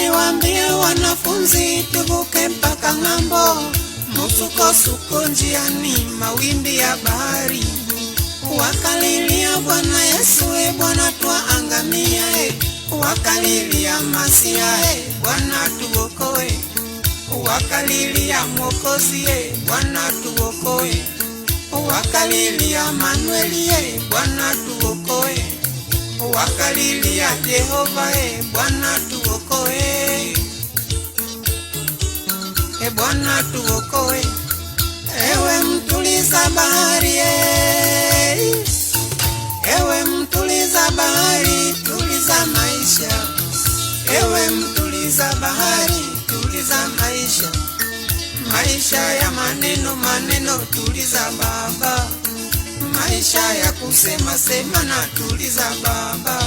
niwaambie wanafunzi tuvuke mpaka ng'ambo, msukosuko njiani, mawimbi ya bahari. Wakalilia Bwana Yesu, Bwana twaangamia, wakalilia Masia, Bwana tuokoe. Wakalilia Mwokozi, Bwana tuokoe. Wakalilia Manueli, Bwana tuokoe. Wakalilia Jehova, Bwana tuokoe. Bwana tuokoe. Ewe mtuliza bahari, ewe mtuliza bahari, tuliza maisha. Ewe mtuliza bahari, tuliza maisha. Maisha ya maneno, tuliza Baba. Maisha ya kusema na tuliza Baba.